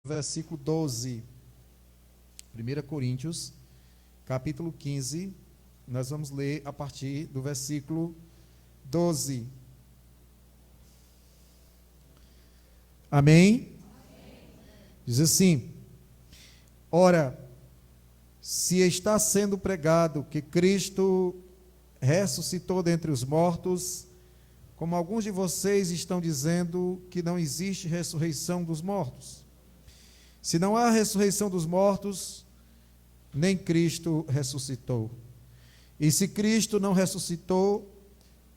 versículo 12. 1 Coríntios, capítulo 15, nós vamos ler a partir do versículo 12. Amém? Diz assim: ora, se está sendo pregado que Cristo ressuscitou dentre os mortos, como alguns de vocês estão dizendo que não existe ressurreição dos mortos. Se não há ressurreição dos mortos, nem Cristo ressuscitou. E se Cristo não ressuscitou,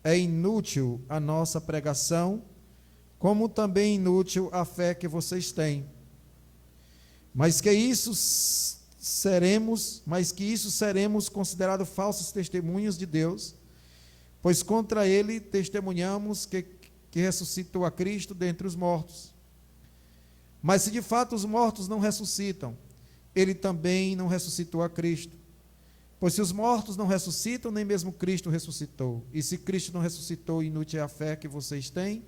é inútil a nossa pregação, como também inútil a fé que vocês têm. Mas que isso seremos considerados falsos testemunhas de Deus, pois contra ele testemunhamos que ressuscitou a Cristo dentre os mortos. Mas se de fato os mortos não ressuscitam, ele também não ressuscitou a Cristo. Pois se os mortos não ressuscitam, nem mesmo Cristo ressuscitou. E se Cristo não ressuscitou, inútil é a fé que vocês têm,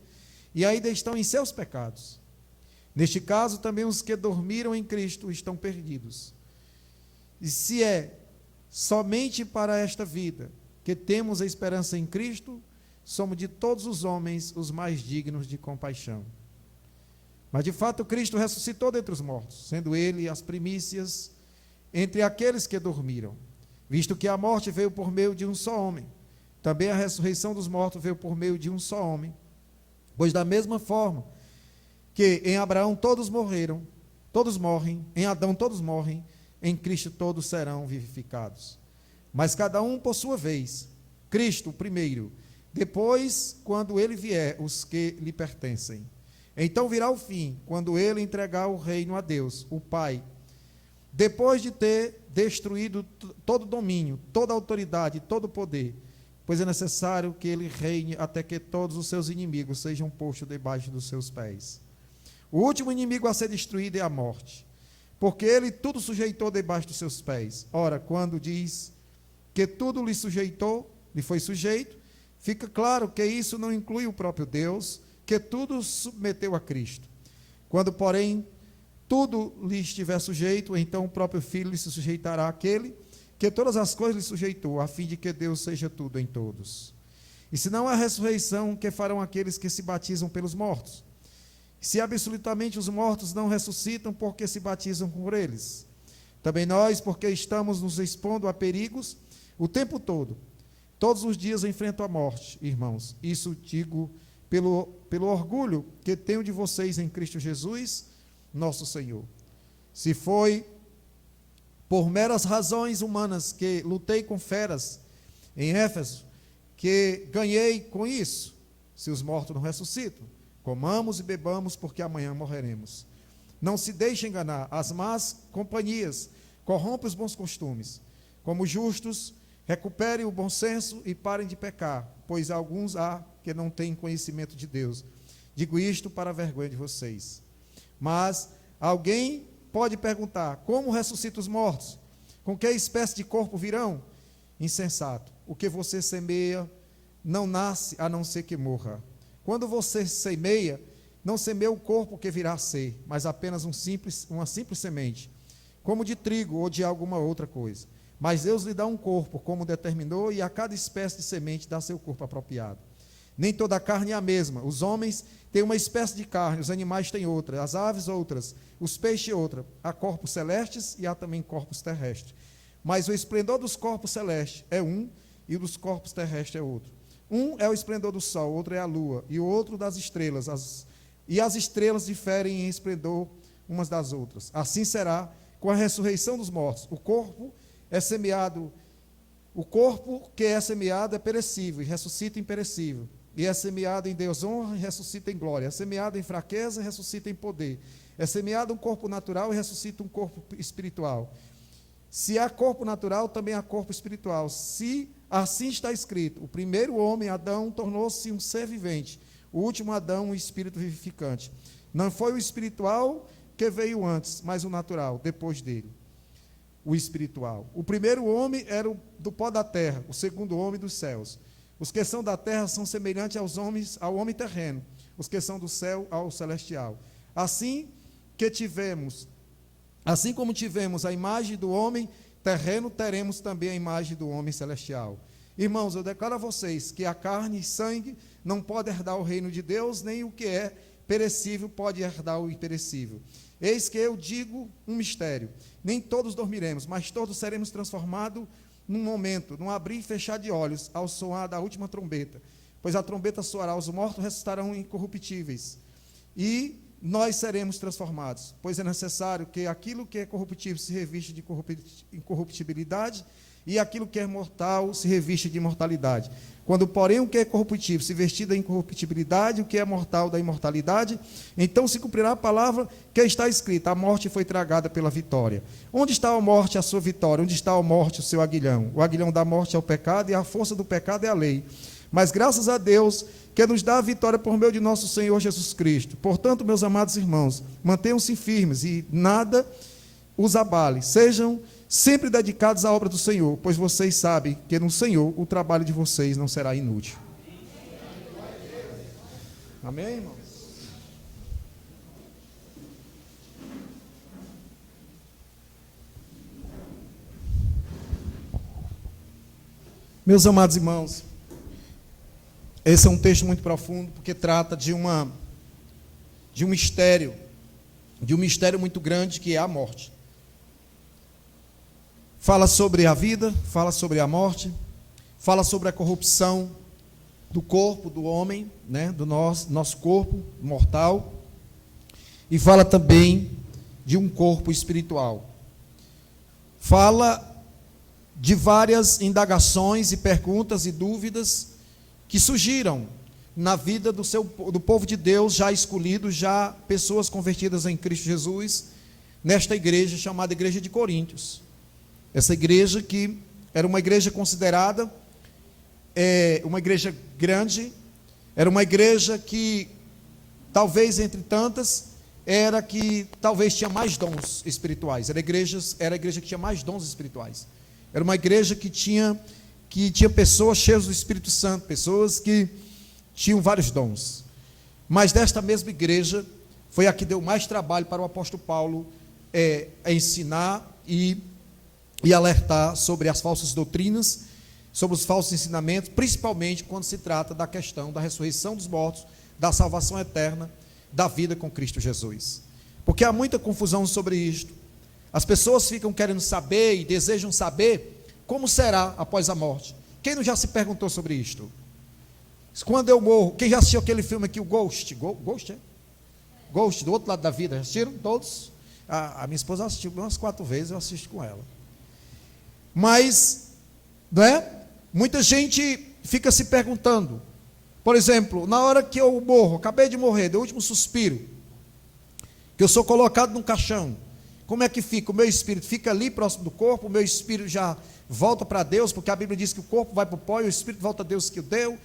e ainda estão em seus pecados. Neste caso, também os que dormiram em Cristo estão perdidos. E se é somente para esta vida que temos a esperança em Cristo, somos de todos os homens os mais dignos de compaixão. Mas de fato Cristo ressuscitou dentre os mortos, sendo ele as primícias entre aqueles que dormiram. Visto que a morte veio por meio de um só homem, também a ressurreição dos mortos veio por meio de um só homem. Pois da mesma forma que em Abraão todos morrem, em Adão todos morrem, em Cristo todos serão vivificados. Mas cada um por sua vez, Cristo primeiro, depois, quando ele vier, os que lhe pertencem. Então virá o fim, quando ele entregar o reino a Deus, o Pai, depois de ter destruído todo domínio, toda autoridade, todo poder, pois é necessário que ele reine até que todos os seus inimigos sejam postos debaixo dos seus pés. O último inimigo a ser destruído é a morte, porque ele tudo sujeitou debaixo dos seus pés. Ora, quando diz que tudo lhe foi sujeito, fica claro que isso não inclui o próprio Deus, que tudo submeteu a Cristo. Quando, porém, tudo lhe estiver sujeito, então o próprio Filho lhe se sujeitará àquele que todas as coisas lhe sujeitou, a fim de que Deus seja tudo em todos. E se não há ressurreição, que farão aqueles que se batizam pelos mortos? Se absolutamente os mortos não ressuscitam, porque se batizam por eles? Também nós, porque estamos nos expondo a perigos o tempo todo, todos os dias enfrento a morte, irmãos. Isso digo pelo orgulho que tenho de vocês em Cristo Jesus, nosso Senhor. Se foi por meras razões humanas que lutei com feras em Éfeso, que ganhei com isso, se os mortos não ressuscitam, comamos e bebamos, porque amanhã morreremos. Não se deixe enganar, as más companhias corrompem os bons costumes. Como justos, recuperem o bom senso e parem de pecar, pois alguns há que não têm conhecimento de Deus. Digo isto para a vergonha de vocês. Mas alguém pode perguntar: como ressuscita os mortos? Com que espécie de corpo virão? Insensato. O que você semeia não nasce a não ser que morra. Quando você semeia, não semeia o corpo que virá a ser, mas apenas uma simples semente, como de trigo ou de alguma outra coisa. Mas Deus lhe dá um corpo, como determinou, e a cada espécie de semente dá seu corpo apropriado. Nem toda a carne é a mesma. Os homens têm uma espécie de carne, os animais têm outra, as aves outras, os peixes outra. Há corpos celestes e há também corpos terrestres. Mas o esplendor dos corpos celestes é um, e o dos corpos terrestres é outro. Um é o esplendor do sol, outro é a lua, e o outro das estrelas. E as estrelas diferem em esplendor umas das outras. Assim será com a ressurreição dos mortos. O corpo que é semeado é perecível e ressuscita imperecível. E é semeado em desonra e ressuscita em glória. É semeado em fraqueza e ressuscita em poder. É semeado um corpo natural e ressuscita um corpo espiritual. Se há corpo natural, também há corpo espiritual. Se assim está escrito: o primeiro homem, Adão, tornou-se um ser vivente. O último Adão, um espírito vivificante. Não foi o espiritual que veio antes, mas o natural, depois dele. O espiritual. O primeiro homem era do pó da terra, o segundo homem dos céus. Os que são da terra são semelhantes ao homem terreno, os que são do céu ao celestial. Assim, que tivemos, assim como tivemos a imagem do homem terreno, teremos também a imagem do homem celestial. Irmãos, eu declaro a vocês que a carne e sangue não pode herdar o reino de Deus, nem o que é perecível pode herdar o imperecível. Eis que eu digo um mistério: nem todos dormiremos, mas todos seremos transformados num momento, num abrir e fechar de olhos, ao soar da última trombeta. Pois a trombeta soará, os mortos ressuscitarão incorruptíveis, e nós seremos transformados. Pois é necessário que aquilo que é corruptível se revista de incorruptibilidade, e aquilo que é mortal se reviste de imortalidade. Quando, porém, o que é corruptível se vestir da incorruptibilidade, o que é mortal da imortalidade, então se cumprirá a palavra que está escrita: a morte foi tragada pela vitória. Onde está a morte, a sua vitória? Onde está a morte, o seu aguilhão? O aguilhão da morte é o pecado, e a força do pecado é a lei. Mas graças a Deus, que nos dá a vitória por meio de nosso Senhor Jesus Cristo. Portanto, meus amados irmãos, mantenham-se firmes e nada os abale. Sejam sempre dedicados à obra do Senhor, pois vocês sabem que no Senhor o trabalho de vocês não será inútil. Amém, irmãos? Meus amados irmãos, esse é um texto muito profundo, porque trata de um mistério muito grande, que é a morte. Fala sobre a vida, fala sobre a morte, fala sobre a corrupção do corpo do homem, né, do nosso corpo mortal, e fala também de um corpo espiritual. Fala de várias indagações e perguntas e dúvidas que surgiram na vida do povo de Deus, já escolhido, já pessoas convertidas em Cristo Jesus, nesta igreja chamada Igreja de Coríntios. Essa igreja que era uma igreja considerada uma igreja grande, era uma igreja que, talvez entre tantas, era que talvez tinha mais dons espirituais. Era a igreja que tinha mais dons espirituais. Era uma igreja que tinha pessoas cheias do Espírito Santo, pessoas que tinham vários dons. Mas desta mesma igreja foi a que deu mais trabalho para o apóstolo Paulo ensinar e alertar sobre as falsas doutrinas, sobre os falsos ensinamentos, principalmente quando se trata da questão da ressurreição dos mortos, da salvação eterna, da vida com Cristo Jesus. Porque há muita confusão sobre isto. As pessoas ficam querendo saber e desejam saber como será após a morte. Quem não já se perguntou sobre isto? Quando eu morro, quem já assistiu aquele filme aqui, o Ghost? Ghost, é? Ghost, do outro lado da vida, já assistiram todos? A minha esposa assistiu umas 4 vezes, eu assisto com ela. Mas, não é? Muita gente fica se perguntando, por exemplo, na hora que eu morro, acabei de morrer, deu o último suspiro, que eu sou colocado num caixão, como é que fica? O meu espírito fica ali próximo do corpo, o meu espírito já volta para Deus, porque a Bíblia diz que o corpo vai para o pó e o espírito volta a Deus que o deu,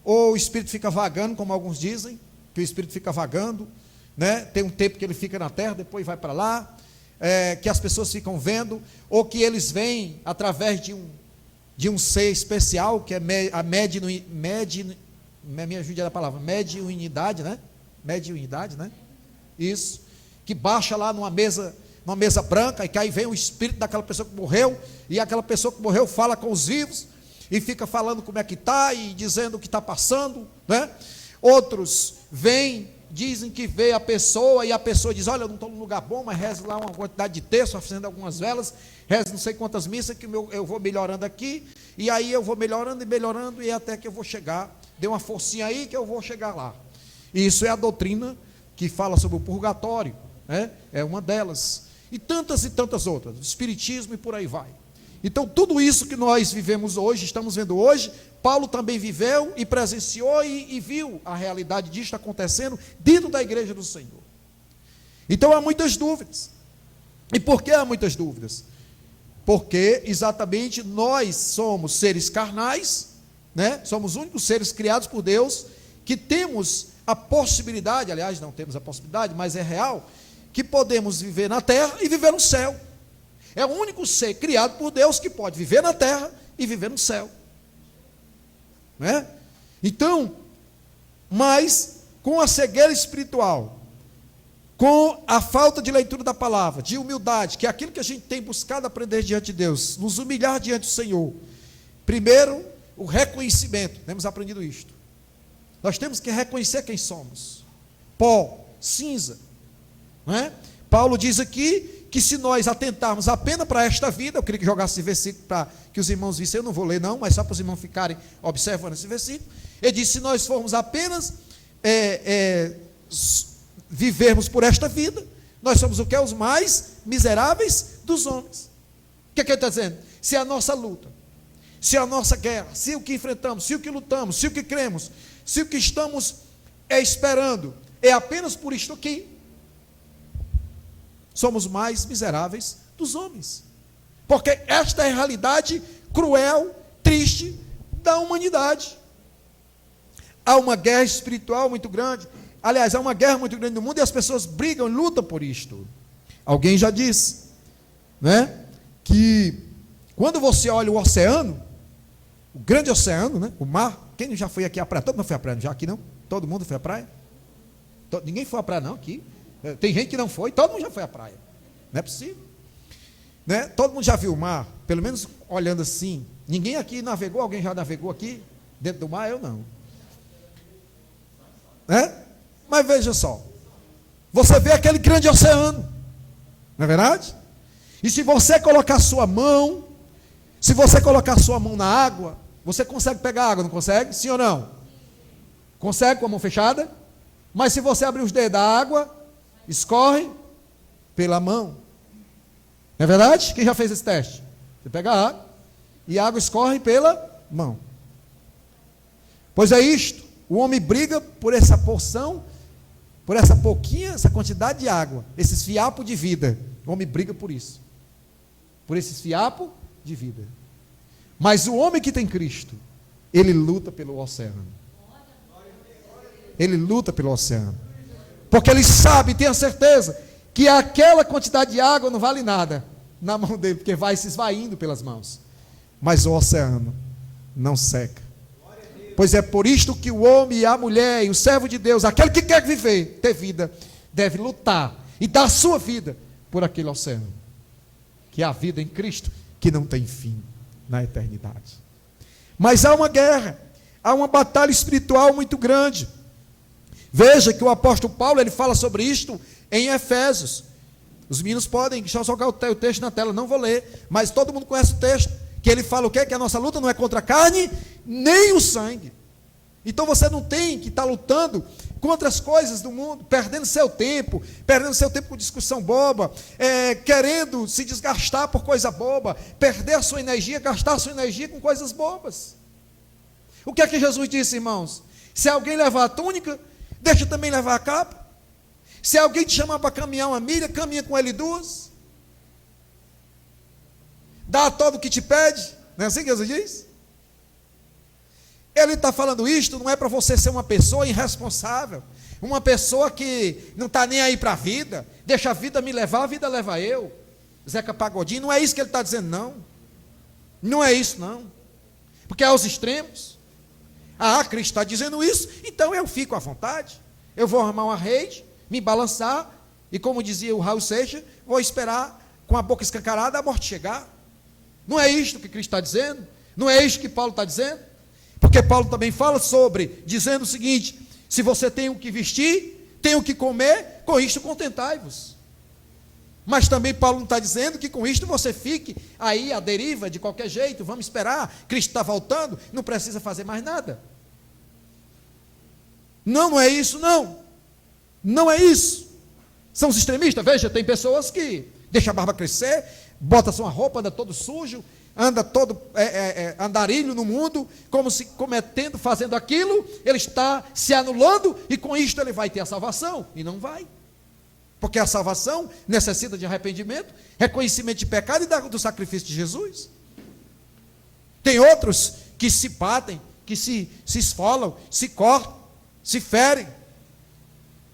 ou o espírito fica vagando, como alguns dizem, que o espírito fica vagando, né? Tem um tempo que ele fica na terra, depois vai para lá, que as pessoas ficam vendo, ou que eles veem através de um ser especial, que é a me ajude a palavra, mediunidade, né? Mediunidade, né? Isso, que baixa lá numa mesa branca, e que aí vem o espírito daquela pessoa que morreu, e aquela pessoa que morreu fala com os vivos, e fica falando como é que está, e dizendo o que está passando, né? Outros vêm, dizem que vê a pessoa, e a pessoa diz: olha, eu não estou num lugar bom, mas reza lá uma quantidade de texto, acende algumas velas, reza não sei quantas missas, que eu vou melhorando aqui, e aí eu vou melhorando, e até que eu vou chegar, dê uma forcinha aí que eu vou chegar lá. E isso é a doutrina que fala sobre o purgatório, né? É uma delas, e tantas outras, o espiritismo e por aí vai. Então tudo isso que nós vivemos hoje, estamos vendo hoje, Paulo também viveu e presenciou e viu a realidade disso acontecendo dentro da igreja do Senhor. Então há muitas dúvidas. E por que há muitas dúvidas? Porque exatamente nós somos seres carnais, né? Somos os únicos seres criados por Deus que temos a possibilidade, aliás, não temos a possibilidade, mas é real, que podemos viver na terra e viver no céu. É o único ser criado por Deus que pode viver na terra e viver no céu. Né? Então, mas com a cegueira espiritual, com a falta de leitura da palavra, de humildade, que é aquilo que a gente tem buscado aprender diante de Deus, nos humilhar diante do Senhor. Primeiro, o reconhecimento. Temos aprendido isto. Nós temos que reconhecer quem somos. Pó, cinza. Não é? Paulo diz aqui que se nós atentarmos apenas para esta vida, eu queria que jogasse esse versículo para que os irmãos vissem, eu não vou ler não, mas só para os irmãos ficarem observando esse versículo. Ele diz, se nós formos apenas vivermos por esta vida, nós somos o que? Os mais miseráveis dos homens. O que é que ele está dizendo? Se a nossa luta, se a nossa guerra, se o que enfrentamos, se o que lutamos, se o que cremos, se o que estamos esperando é apenas por isto aqui, somos mais miseráveis dos homens. Porque esta é a realidade cruel, triste da humanidade. Há uma guerra espiritual muito grande. Aliás, há uma guerra muito grande no mundo e as pessoas brigam, lutam por isto. Alguém já disse, né, que quando você olha o oceano, o grande oceano, né, o mar, quem já foi aqui à praia? Todo mundo foi à praia, já aqui não? Todo mundo foi à praia? Ninguém foi à praia não aqui. Tem gente que não foi, todo mundo já foi à praia. Não é possível. Né? Todo mundo já viu o mar, pelo menos olhando assim. Ninguém aqui navegou, alguém já navegou aqui dentro do mar? Eu não. Né? Mas veja só, você vê aquele grande oceano, não é verdade? E se você colocar a sua mão, se você colocar a sua mão na água, você consegue pegar água, não consegue? Sim ou não? Consegue com a mão fechada? Mas se você abrir os dedos, a água escorre pela mão. Não é verdade? Quem já fez esse teste? Você pega a água e a água escorre pela mão. Pois é isto, o homem briga por essa porção, por essa pouquinha, essa quantidade de água, esses fiapos de vida. O homem briga por isso, por esses fiapos de vida. Mas o homem que tem Cristo, ele luta pelo oceano. Ele luta pelo oceano. Porque ele sabe, tem a certeza, que aquela quantidade de água não vale nada na mão dele, porque vai se esvaindo pelas mãos. Mas o oceano não seca. Pois é por isto que o homem e a mulher e o servo de Deus, aquele que quer viver, ter vida, deve lutar e dar a sua vida por aquele oceano, que é a vida em Cristo, que não tem fim na eternidade. Mas há uma guerra, há uma batalha espiritual muito grande. Veja que o apóstolo Paulo, ele fala sobre isto em Efésios. Os meninos podem, deixa eu jogar o texto na tela, não vou ler, mas todo mundo conhece o texto, que ele fala o quê? Que a nossa luta não é contra a carne, nem o sangue. Então você não tem que estar lutando contra as coisas do mundo, perdendo seu tempo com discussão boba, querendo se desgastar por coisa boba, perder a sua energia, gastar a sua energia com coisas bobas. O que é que Jesus disse, irmãos? Se alguém levar a túnica, deixa também levar a capa. Se alguém te chamar para caminhar uma milha, caminha com ele 2. Dá a todo o que te pede. Não é assim que Jesus diz? Ele está falando isto, não é para você ser uma pessoa irresponsável, uma pessoa que não está nem aí para a vida, deixa a vida me levar, a vida leva eu. Zeca Pagodinho, não é isso que ele está dizendo, não. Não é isso, não. Porque é aos extremos. Cristo está dizendo isso, então eu fico à vontade. Eu vou armar uma rede, me balançar, e como dizia o Raul Seixas, vou esperar com a boca escancarada a morte chegar. Não é isto que Cristo está dizendo, não é isto que Paulo está dizendo, porque Paulo também fala sobre, dizendo o seguinte: se você tem o que vestir, tem o que comer, com isto contentai-vos. Mas também Paulo não está dizendo que com isto você fique aí à deriva de qualquer jeito, vamos esperar, Cristo está voltando, não precisa fazer mais nada. Não, não é isso, não. Não é isso. São os extremistas. Veja, tem pessoas que deixam a barba crescer, bota sua roupa, anda todo sujo, anda todo andarilho no mundo, como se cometendo, fazendo aquilo, ele está se anulando e com isto ele vai ter a salvação, e não vai. Porque a salvação necessita de arrependimento, reconhecimento de pecado e do sacrifício de Jesus. Tem outros que se batem, que se esfolam, se cortam, se ferem.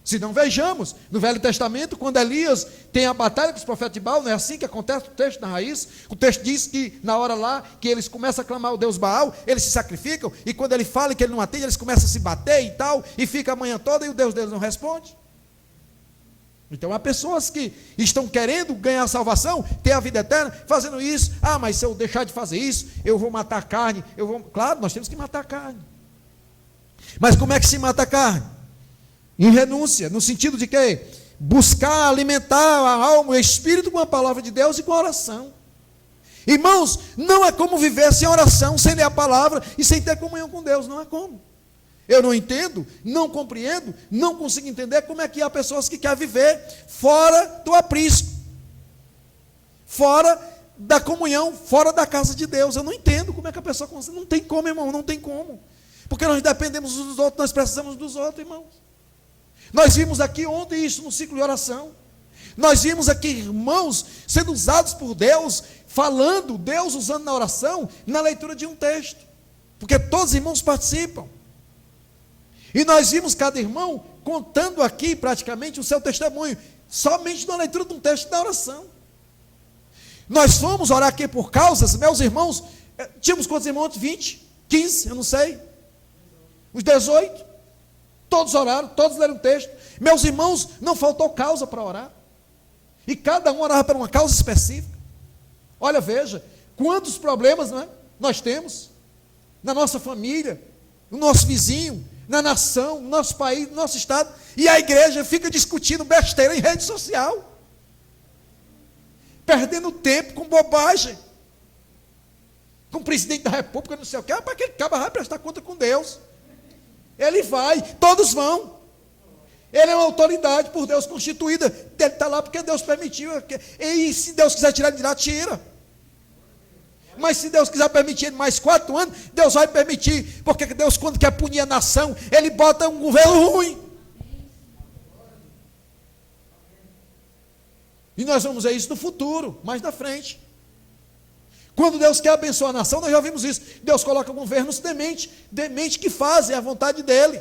Se não vejamos, no Velho Testamento, quando Elias tem a batalha com os profetas de Baal, não é assim que acontece o texto na raiz? O texto diz que na hora lá, que eles começam a clamar o Deus Baal, eles se sacrificam, e quando ele fala que ele não atende, eles começam a se bater e tal, e fica a manhã toda e o Deus deles não responde. Então há pessoas que estão querendo ganhar salvação, ter a vida eterna, fazendo isso. Ah, mas se eu deixar de fazer isso, eu vou matar a carne. Claro, nós temos que matar a carne. Mas como é que se mata a carne? Em renúncia, no sentido de quê? Buscar alimentar a alma, o espírito com a palavra de Deus e com a oração. Irmãos, não é como viver sem oração, sem ler a palavra e sem ter comunhão com Deus, não é como. Eu não entendo, não compreendo, não consigo entender como é que há pessoas que querem viver fora do aprisco, fora da comunhão, fora da casa de Deus. Eu não entendo como é que a pessoa consegue. Não tem como, irmão, não tem como. Porque nós dependemos uns dos outros, nós precisamos dos outros, irmãos. Nós vimos aqui ontem isso no ciclo de oração. Nós vimos aqui irmãos sendo usados por Deus, falando, Deus usando na oração, na leitura de um texto. Porque todos os irmãos participam. E nós vimos cada irmão contando aqui praticamente o seu testemunho, somente na leitura de um texto da oração. Nós fomos orar aqui por causas, meus irmãos, tínhamos quantos irmãos? 20, 15, eu não sei. Os 18, todos oraram, todos leram o texto. Meus irmãos, não faltou causa para orar. E cada um orava para uma causa específica. Olha, veja, quantos problemas, não é, nós temos na nossa família, no nosso vizinho, na nação, no nosso país, no nosso estado, e a igreja fica discutindo besteira em rede social, perdendo tempo com bobagem, com o presidente da república, não sei o que, para que acaba vai prestar conta com Deus. Ele vai, todos vão. Ele é uma autoridade por Deus constituída, ele está lá porque Deus permitiu, e se Deus quiser tirar ele de lá, tira. Mas se Deus quiser permitir ele mais 4 anos, Deus vai permitir, porque Deus, quando quer punir a nação, Ele bota um governo ruim. E nós vamos ver isso no futuro, mais na frente. Quando Deus quer abençoar a nação, nós já vimos isso. Deus coloca governos dementes que fazem a vontade dEle.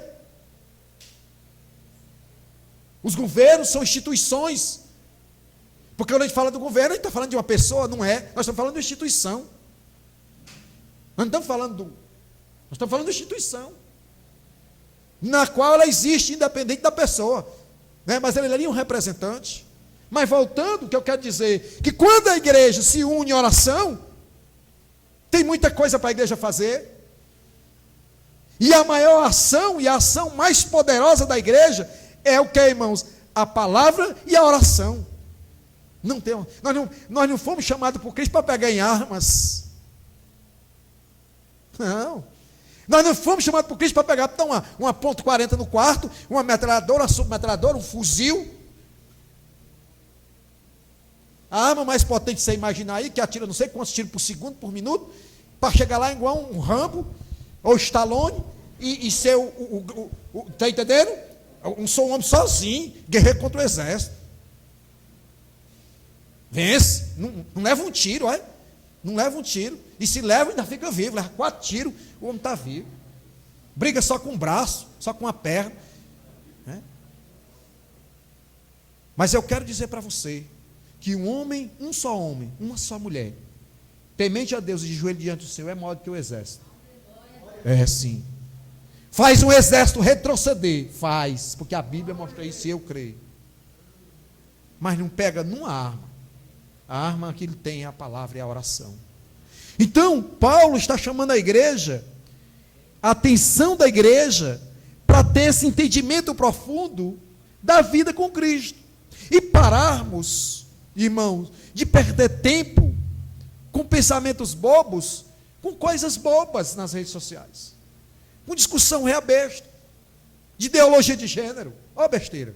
Os governos são instituições. Porque quando a gente fala do governo, a gente está falando de uma pessoa, não é? Nós estamos falando de uma instituição. Nós não estamos falando nós estamos falando de instituição, na qual ela existe independente da pessoa, né? Mas ele ali é um representante. Mas voltando, o que eu quero dizer, que quando a igreja se une em oração, tem muita coisa para a igreja fazer, e a maior ação, e a ação mais poderosa da igreja, é o que, irmãos? A palavra e a oração. Nós não fomos chamados por Cristo para pegar em armas. Não. Nós não fomos chamados por Cristo para pegar uma ponto .40 no quarto, uma metralhadora, uma submetralhadora, um fuzil. A arma mais potente que você imaginar aí, que atira não sei quantos tiros por segundo, por minuto, para chegar lá igual um Rambo, ou Stallone, e ser está entendendo? Sou um homem sozinho, guerreiro contra o exército. Vence, não leva um tiro, olha. Não leva um tiro. E se leva, ainda fica vivo. Leva 4 tiros, o homem está vivo. Briga só com um braço, só com uma perna. Né? Mas eu quero dizer para você que um só homem, uma só mulher, temente a Deus e de joelho diante do Senhor, é maior do que o exército. É sim. Faz um exército retroceder. Faz, porque a Bíblia mostra isso e eu creio. Mas não pega numa arma. A arma que ele tem é a palavra e a oração. Então, Paulo está chamando a igreja, a atenção da igreja, para ter esse entendimento profundo da vida com Cristo. E pararmos, irmãos, de perder tempo com pensamentos bobos, com coisas bobas nas redes sociais. Com discussão besta, de ideologia de gênero. Ó besteira.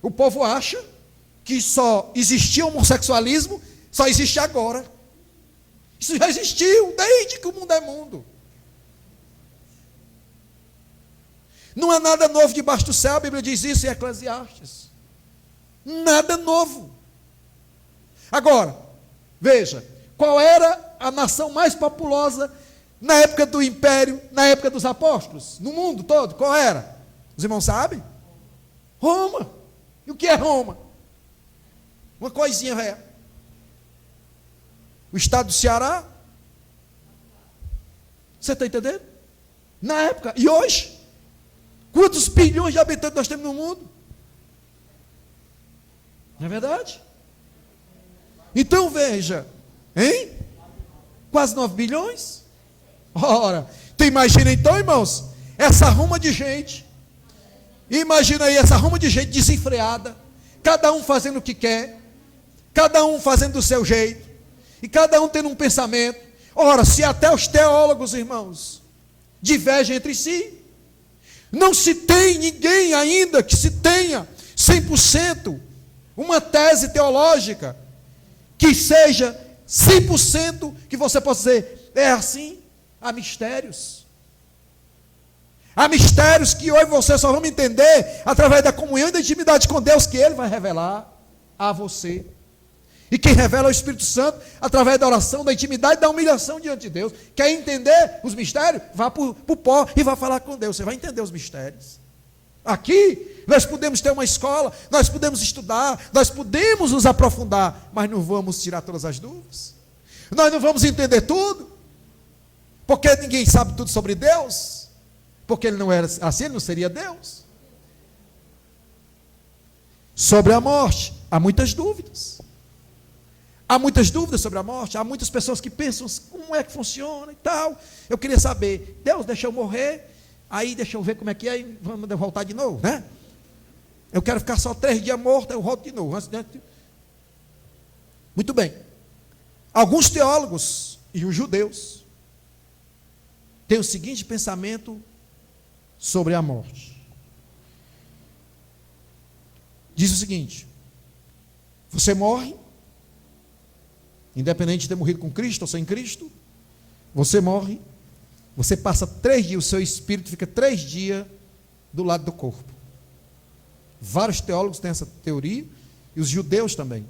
O povo acha que só existia homossexualismo, só existe agora. Isso já existiu desde que o mundo é mundo. Não há nada novo debaixo do céu, a Bíblia diz isso em Eclesiastes. Nada novo. Agora, veja, qual era a nação mais populosa na época do império, na época dos apóstolos? No mundo todo, qual era? Os irmãos sabem? Roma. E o que é Roma? Uma coisinha velha. O estado do Ceará. Você está entendendo? Na época. E hoje? Quantos bilhões de habitantes nós temos no mundo? Não é verdade? Então veja, hein? Quase 9 bilhões? Ora, tu imagina então, irmãos, essa ruma de gente. Imagina aí essa ruma de gente desenfreada, cada um fazendo o que quer, cada um fazendo do seu jeito, e cada um tendo um pensamento. Ora, se até os teólogos, irmãos, divergem entre si, não se tem ninguém ainda que se tenha 100% uma tese teológica que seja 100% que você possa dizer, é assim. Há mistérios. Há mistérios que eu e você só vamos entender através da comunhão e da intimidade com Deus, que Ele vai revelar a você. E quem revela é o Espírito Santo através da oração, da intimidade e da humilhação diante de Deus. Quer entender os mistérios? Vá para o pó e vá falar com Deus. Você vai entender os mistérios. Aqui nós podemos ter uma escola, nós podemos estudar, nós podemos nos aprofundar, mas não vamos tirar todas as dúvidas. Nós não vamos entender tudo, porque ninguém sabe tudo sobre Deus, porque Ele não era assim, Ele não seria Deus. Sobre a morte, há muitas dúvidas. Há muitas dúvidas sobre a morte, há muitas pessoas que pensam como é que funciona e tal. Eu queria saber, Deus deixa eu morrer, aí deixa eu ver como é que é, e vamos voltar de novo, né? Eu quero ficar só 3 dias morto, eu volto de novo. Muito bem. Alguns teólogos e os judeus têm o seguinte pensamento sobre a morte. Diz o seguinte: você morre, independente de ter morrido com Cristo ou sem Cristo, você morre, você passa 3 dias, o seu espírito fica 3 dias do lado do corpo. Vários teólogos têm essa teoria, e os judeus também.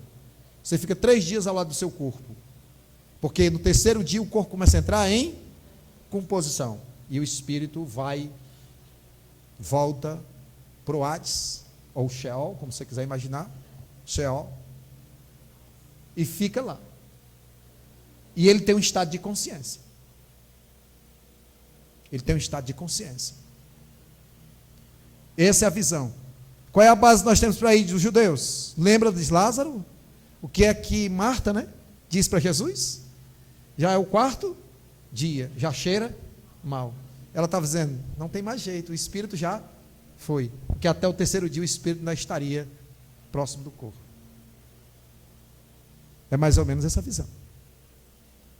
Você fica 3 dias ao lado do seu corpo, porque no 3º dia o corpo começa a entrar em composição, e o espírito volta para o Hades, ou Sheol, como você quiser imaginar, Sheol, e fica lá. E ele tem um estado de consciência. Ele tem um estado de consciência. Essa é a visão. Qual é a base que nós temos para ir dos judeus? Lembra de Lázaro? O que é que Marta, né, diz para Jesus? Já é o 4º dia, já cheira mal. Ela estava dizendo, não tem mais jeito, o espírito já foi. Porque até o 3º dia o espírito ainda estaria próximo do corpo. É mais ou menos essa visão.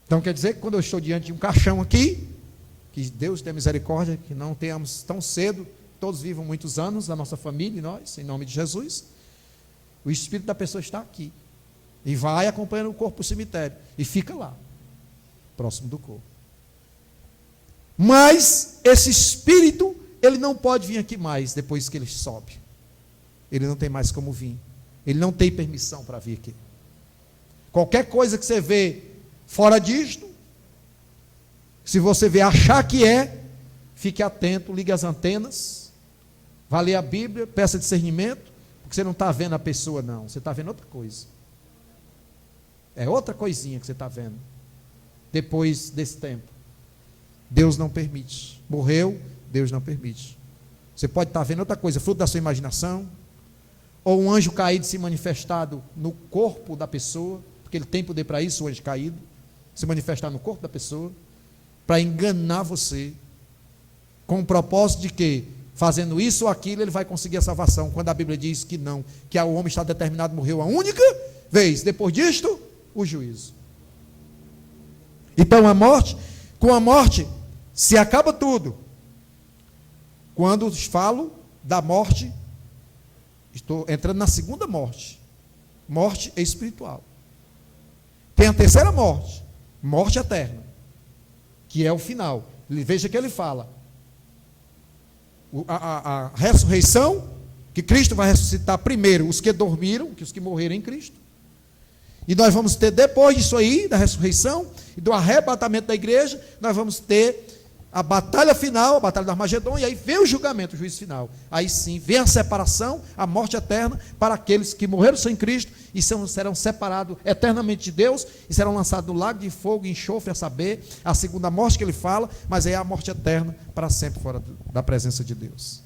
Então quer dizer que quando eu estou diante de um caixão aqui, que Deus tenha misericórdia, que não tenhamos tão cedo, todos vivam muitos anos, da nossa família e nós, em nome de Jesus, o espírito da pessoa está aqui, e vai acompanhando o corpo para o cemitério, e fica lá, próximo do corpo. Mas esse espírito, ele não pode vir aqui mais, depois que ele sobe. Ele não tem mais como vir, ele não tem permissão para vir aqui. Qualquer coisa que você vê fora disto, se você vê achar que é, fique atento, ligue as antenas, vá ler a Bíblia, peça discernimento, porque você não está vendo a pessoa não, você está vendo outra coisa. É outra coisinha que você está vendo, depois desse tempo. Deus não permite. Morreu, Deus não permite. Você pode estar vendo outra coisa, fruto da sua imaginação, ou um anjo caído se manifestado no corpo da pessoa, porque ele tem poder para isso, o anjo caído, se manifestar no corpo da pessoa, para enganar você, com o propósito de que, fazendo isso ou aquilo, ele vai conseguir a salvação, quando a Bíblia diz que não, que o homem está determinado, morreu a única vez, depois disto, o juízo. Então com a morte, se acaba tudo. Quando falo da morte, estou entrando na segunda morte, morte espiritual. Tem a terceira morte, morte eterna, que é o final. Veja que ele fala, a ressurreição, que Cristo vai ressuscitar primeiro os que dormiram, que os que morreram em Cristo, e nós vamos ter depois disso aí, da ressurreição e do arrebatamento da igreja, nós vamos ter a batalha final, a batalha do Armagedon, e aí vem o julgamento, o juízo final. Aí sim, vem a separação, a morte eterna, para aqueles que morreram sem Cristo, e serão separados eternamente de Deus, e serão lançados no lago de fogo e enxofre, a saber, a segunda morte que ele fala, mas aí é a morte eterna, para sempre fora da presença de Deus.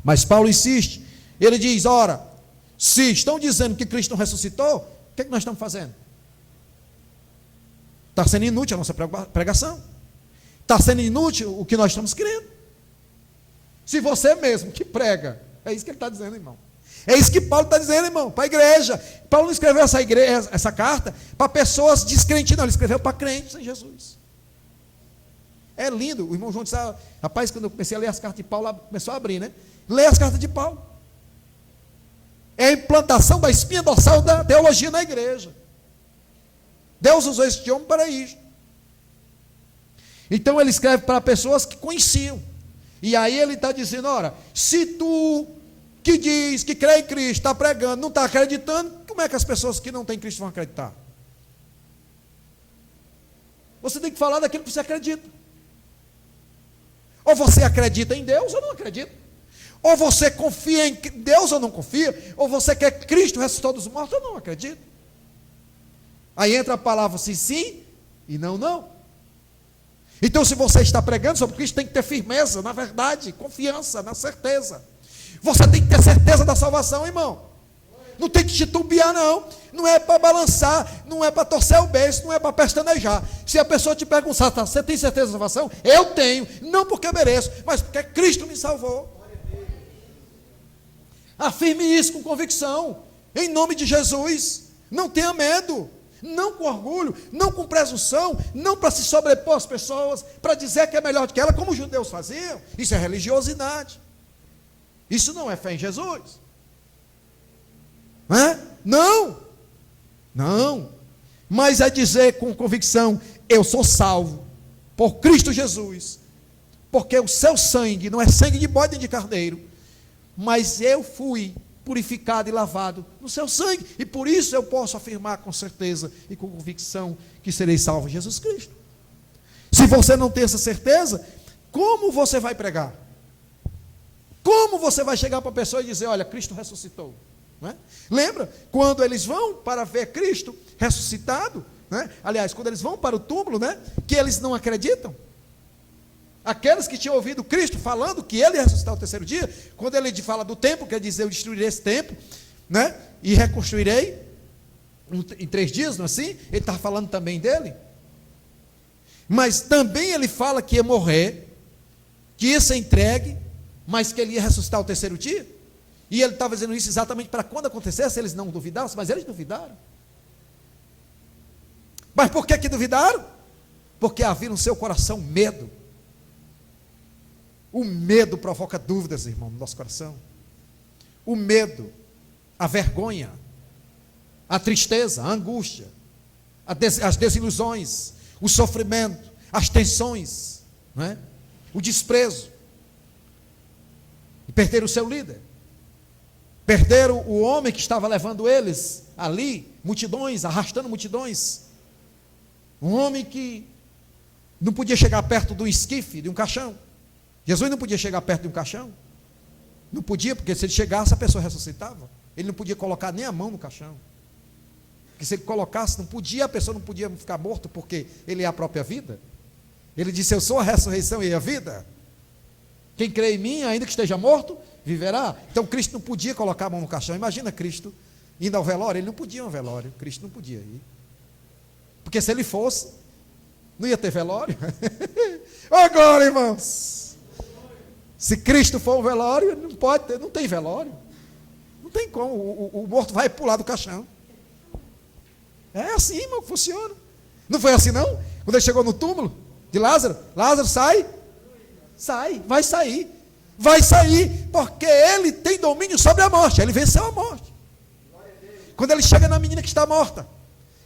Mas Paulo insiste. Ele diz, ora, se estão dizendo que Cristo não ressuscitou, o que é que nós estamos fazendo? Está sendo inútil a nossa pregação. Está sendo inútil o que nós estamos crendo. Se você mesmo que prega, é isso que ele está dizendo, irmão. É isso que Paulo está dizendo, irmão, para a igreja. Paulo não escreveu essa carta para pessoas descrentes, não. Ele escreveu para crentes em Jesus. É lindo. O irmão João disse, rapaz, quando eu comecei a ler as cartas de Paulo, começou a abrir, né? Lê as cartas de Paulo. É a implantação da espinha dorsal da teologia na igreja. Deus usou este homem para isso. Então ele escreve para pessoas que conheciam. E aí ele está dizendo, ora, se tu que diz que crê em Cristo, está pregando, não está acreditando, como é que as pessoas que não têm Cristo vão acreditar? Você tem que falar daquilo que você acredita. Ou você acredita em Deus ou não acredita. Ou você confia em Deus ou não confia. Ou você quer que Cristo ressuscitou dos mortos ou não acredita. Aí entra a palavra sim, sim e não, não. Então se você está pregando sobre Cristo, tem que ter firmeza, na verdade, confiança, na certeza. Você tem que ter certeza da salvação, irmão. Não tem que titubear, não. Não é para balançar, não é para torcer o beijo, não é para pestanejar. Se a pessoa te perguntar, você tem certeza da salvação? Eu tenho, não porque eu mereço, mas porque Cristo me salvou. Afirme isso com convicção, em nome de Jesus. Não tenha medo, não com orgulho, não com presunção, não para se sobrepor às pessoas, para dizer que é melhor do que ela, como os judeus faziam. Isso é religiosidade. Isso não é fé em Jesus. Não é? Não. Mas é dizer com convicção, eu sou salvo por Cristo Jesus, porque o seu sangue não é sangue de bode nem de carneiro, mas eu fui purificado e lavado no seu sangue, e por isso eu posso afirmar com certeza e com convicção que serei salvo em Jesus Cristo. Se você não tem essa certeza, como você vai pregar? Como você vai chegar para a pessoa e dizer, olha, Cristo ressuscitou? Não é? Lembra, quando eles vão para ver Cristo ressuscitado, né? Aliás, quando eles vão para o túmulo, né? Que eles não acreditam. Aqueles que tinham ouvido Cristo falando que ele ia ressuscitar o terceiro dia, quando ele fala do templo, quer dizer, eu destruirei esse templo, né? E reconstruirei em 3 dias, não é assim? Ele está falando também dele. Mas também ele fala que ia morrer, que ia ser entregue, mas que ele ia ressuscitar o terceiro dia. E ele estava dizendo isso exatamente para quando acontecesse, eles não duvidassem, mas eles duvidaram. Mas por que duvidaram? Porque havia no seu coração medo. O medo provoca dúvidas, irmão, no nosso coração. O medo, a vergonha, a tristeza, a angústia, as desilusões, o sofrimento, as tensões, não é? O desprezo. E perderam o seu líder. Perderam o homem que estava levando eles ali, multidões, arrastando multidões. Um homem que não podia chegar perto de um esquife, de um caixão. Jesus não podia chegar perto de um caixão. Não podia, porque se ele chegasse, a pessoa ressuscitava. Ele não podia colocar nem a mão no caixão. Porque se ele colocasse, não podia, a pessoa não podia ficar morto, porque ele é a própria vida. Ele disse, eu sou a ressurreição e a vida. Quem crê em mim, ainda que esteja morto, viverá. Então Cristo não podia colocar a mão no caixão. Imagina Cristo indo ao velório. Ele não podia ir ao velório. Cristo não podia ir. Porque se ele fosse, não ia ter velório. Agora, irmãos, se Cristo for um velório, não pode ter, não tem velório. Não tem como. O morto vai pular do caixão. É assim, irmão, que funciona. Não foi assim, não? Quando ele chegou no túmulo de Lázaro, Lázaro sai. Sai, vai sair. Vai sair, porque ele tem domínio sobre a morte. Ele venceu a morte. Quando ele chega na menina que está morta,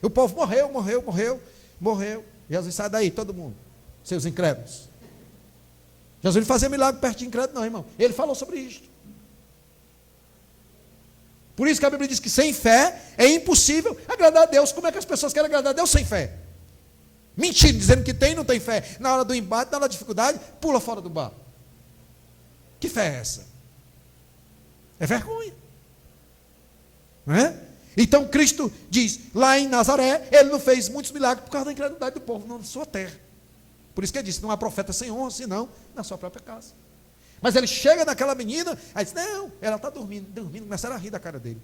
o povo morreu. Jesus, sai daí, todo mundo, seus incrédulos. Jesus não fazia milagre perto de incrédulo, não, irmão. Ele falou sobre isso. Por isso que a Bíblia diz que sem fé é impossível agradar a Deus. Como é que as pessoas querem agradar a Deus sem fé? Mentindo, dizendo que tem e não tem fé. Na hora do embate, na hora da dificuldade, pula fora do bar. Que fé é essa? É vergonha. Não é? Então Cristo diz, lá em Nazaré, ele não fez muitos milagres por causa da incredulidade do povo na sua terra. Por isso que ele disse, não há profeta sem honra, senão na sua própria casa. Mas ele chega naquela menina, aí diz, não, ela está dormindo, começaram a rir da cara dele.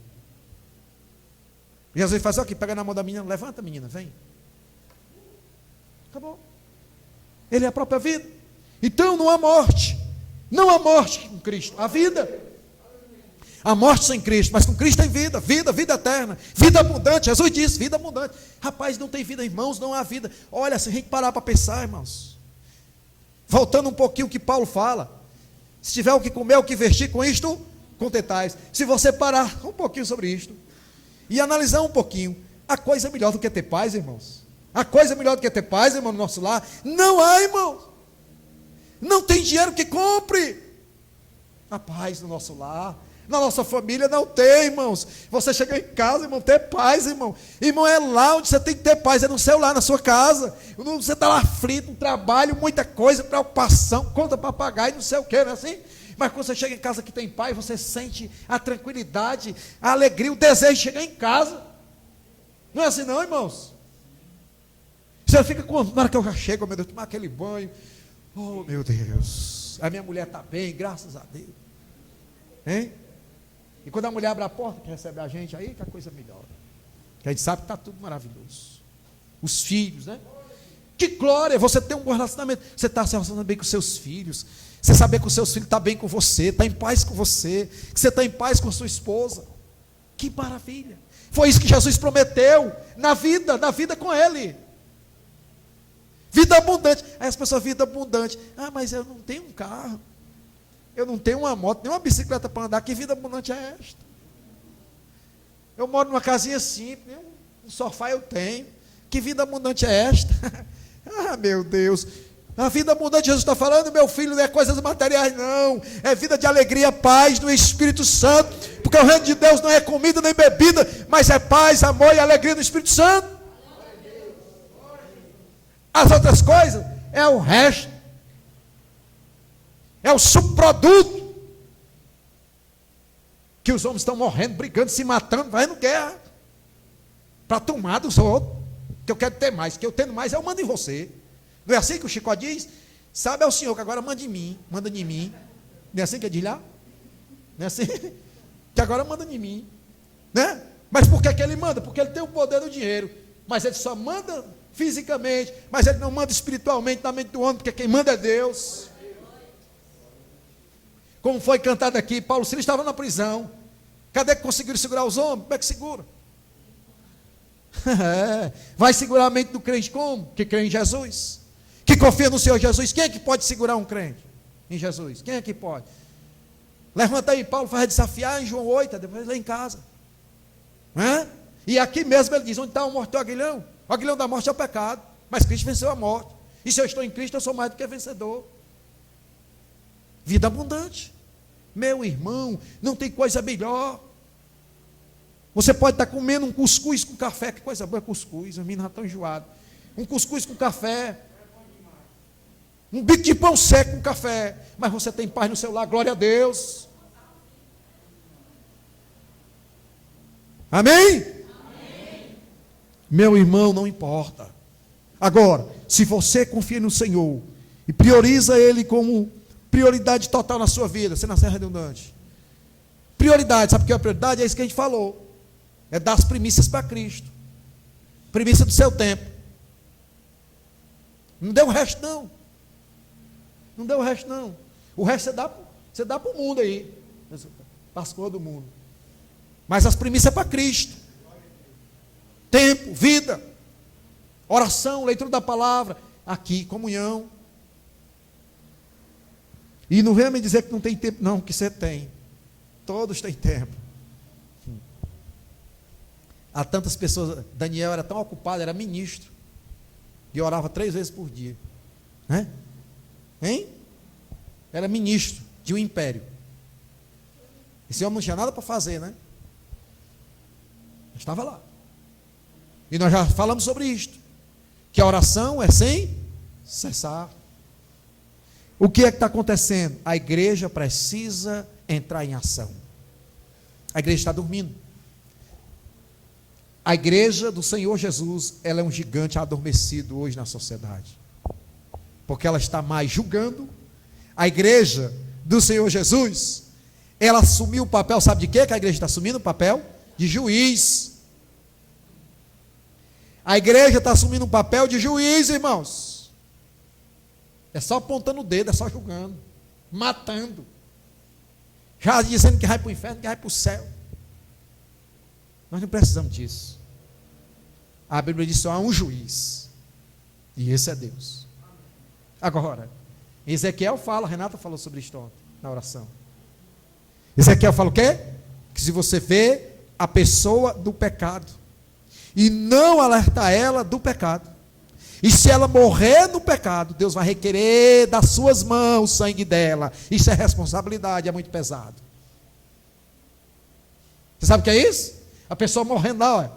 Jesus faz aqui, pega na mão da menina, levanta menina, vem. Acabou. Ele é a própria vida. Então não há morte com Cristo, há vida. A morte sem Cristo, mas com Cristo tem vida, vida eterna, vida abundante. Jesus disse, vida abundante. Rapaz, não tem vida, irmãos, não há vida. Olha, se a gente parar para pensar, irmãos, voltando um pouquinho o que Paulo fala, se tiver o que comer, o que vestir, com isto contentais. Se você parar um pouquinho sobre isto e analisar um pouquinho, a coisa é melhor do que ter paz, irmãos. A coisa é melhor do que ter paz, irmão, no nosso lar. Não há, irmãos. Não tem dinheiro que compre a paz no nosso lar. Na nossa família não tem, irmãos. Você chega em casa, irmão, ter paz, irmão. Irmão, é lá onde você tem que ter paz, é no seu lar, na sua casa. Você está lá aflito, um trabalho, muita coisa, preocupação, conta para pagar e não sei o que, não é assim? Mas quando você chega em casa que tem paz, você sente a tranquilidade, a alegria, o desejo de chegar em casa. Não é assim não, irmãos? Você fica com, na hora que eu já chego, meu Deus, tomar aquele banho. Oh, meu Deus, a minha mulher está bem, graças a Deus. Hein? E quando a mulher abre a porta, que recebe a gente, aí que a coisa melhora. Que a gente sabe que está tudo maravilhoso. Os filhos, né? Que glória, você tem um bom relacionamento. Você está se relacionando bem com seus filhos. Você saber que os seus filhos estão bem com você, está em paz com você, que você está em paz com sua esposa. Que maravilha. Foi isso que Jesus prometeu na vida com ele. Vida abundante. Aí as pessoas, vida abundante. Ah, mas eu não tenho um carro. Eu não tenho uma moto, nem uma bicicleta para andar. Que vida abundante é esta? Eu moro numa casinha simples, nem um sofá eu tenho. Que vida abundante é esta? Ah, meu Deus. A vida abundante, Jesus está falando, meu filho, não é coisas materiais, não. É vida de alegria, paz no Espírito Santo. Porque o reino de Deus não é comida nem bebida, mas é paz, amor e alegria no Espírito Santo. As outras coisas é o resto. É o subproduto. Que os homens estão morrendo, brigando, se matando, fazendo guerra. Para tomar dos outros. Que eu quero ter mais. Que eu tendo mais, eu mando em você. Não é assim que o Chico diz? Sabe, é o Senhor que agora manda em mim. Manda em mim. Não é assim que ele diz lá? Não é assim? Que agora manda em mim. Né? Mas por que ele manda? Porque ele tem o poder do dinheiro. Mas ele só manda fisicamente. Mas ele não manda espiritualmente na mente do homem. Porque quem manda é Deus. Como foi cantado aqui, Paulo Silas estava na prisão. Cadê que conseguiram segurar os homens? Como é que segura? Vai segurar a mente do crente como? Que crê em Jesus, que confia no Senhor Jesus. Quem é que pode segurar um crente em Jesus? Quem é que pode? Levanta aí, Paulo vai desafiar em João 8, depois lá em casa. E aqui mesmo ele diz, onde está o morto o aguilhão? O aguilhão da morte é o pecado, mas Cristo venceu a morte. E se eu estou em Cristo, eu sou mais do que vencedor. Vida abundante. Meu irmão, não tem coisa melhor. Você pode estar comendo um cuscuz com café. Que coisa boa cuscuz, os meninos já estão enjoados. Um cuscuz com café. Um bico de pão seco com café. Mas você tem paz no seu lar, glória a Deus. Amém? Amém. Meu irmão, não importa. Agora, se você confia no Senhor e prioriza Ele como prioridade total na sua vida, você não é redundante. Prioridade, sabe o que é a prioridade? É isso que a gente falou. É dar as primícias para Cristo. Primícia do seu tempo. Não deu o resto, não. Não deu o resto, não. O resto você dá para o mundo aí. Para as coisas do mundo. Mas as primícias é para Cristo. Tempo, vida, oração, leitura da palavra. Aqui, comunhão. E não venha me dizer que não tem tempo, não, que você tem. Todos têm tempo. Há tantas pessoas, Daniel era tão ocupado, era ministro, e orava 3 vezes por dia. Né? Hein? Era ministro de um império. Esse homem não tinha nada para fazer, né? Estava lá. E nós já falamos sobre isto, que a oração é sem cessar. O que é que está acontecendo? A igreja precisa entrar em ação. A igreja está dormindo. A igreja do Senhor Jesus, ela é um gigante adormecido hoje na sociedade. Porque ela está mais julgando. A igreja do Senhor Jesus, ela assumiu o papel, sabe de quê? Que a igreja está assumindo o papel de juiz. A igreja está assumindo um papel de juiz, irmãos. É só apontando o dedo, é só julgando, matando, já dizendo que vai para o inferno, que vai para o céu. Nós não precisamos disso. A Bíblia diz só há um juiz, e esse é Deus. Agora, Ezequiel fala, a Renata falou sobre isso ontem, na oração. Ezequiel fala o quê? Que se você vê a pessoa do pecado, e não alertar ela do pecado, e se ela morrer no pecado, Deus vai requerer das suas mãos o sangue dela. Isso é responsabilidade, é muito pesado. Você sabe o que é isso? A pessoa morrendo lá, ó,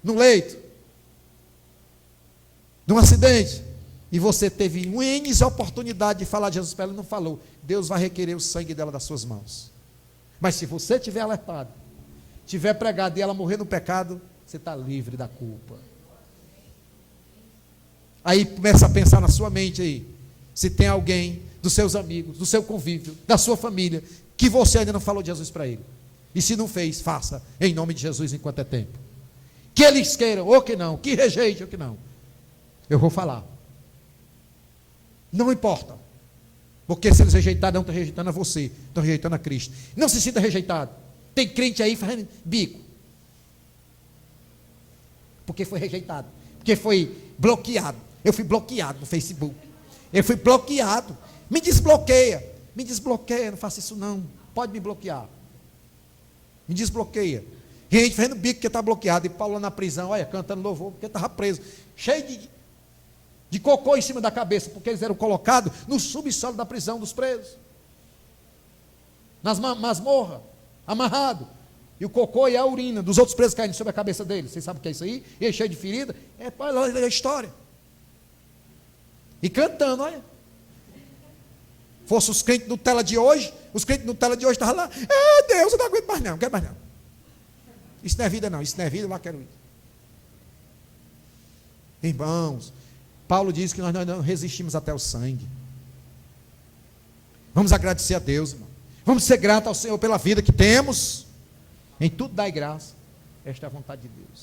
no leito, de um acidente, e você teve N oportunidade de falar de Jesus para ela e não falou. Deus vai requerer o sangue dela das suas mãos. Mas se você tiver alertado, tiver pregado e ela morrer no pecado, você está livre da culpa. Aí começa a pensar na sua mente aí, se tem alguém dos seus amigos, do seu convívio, da sua família, que você ainda não falou de Jesus para ele. E se não fez, faça, em nome de Jesus, enquanto é tempo. Que eles queiram, ou que não, que rejeitem, ou que não. Eu vou falar. Não importa. Porque se eles rejeitarem, não estão rejeitando a você, estão rejeitando a Cristo. Não se sinta rejeitado. Tem crente aí fazendo bico. Porque foi rejeitado. Porque foi bloqueado. Eu fui bloqueado no Facebook. Eu fui bloqueado. Me desbloqueia. Me desbloqueia. Não faça isso não. Pode me bloquear. Me desbloqueia. Gente fazendo bico porque está bloqueado. E Paulo na prisão, olha, cantando louvor, porque estava preso. Cheio de cocô em cima da cabeça, porque eles eram colocados no subsolo da prisão dos presos. Nas masmorras, amarrado. E o cocô e a urina dos outros presos caindo sobre a cabeça deles. Vocês sabem o que é isso aí? E ele cheio de ferida. Olha a história. E cantando, olha. Fosse os crentes Nutella de hoje, os crentes Nutella de hoje estavam lá. Deus, eu não aguento mais não, não quero mais não. Isso não é vida não, isso não é vida, eu lá quero ir. Irmãos, Paulo diz que nós não resistimos até o sangue. Vamos agradecer a Deus, irmão. Vamos ser gratos ao Senhor pela vida que temos. Em tudo dai graça. Esta é a vontade de Deus.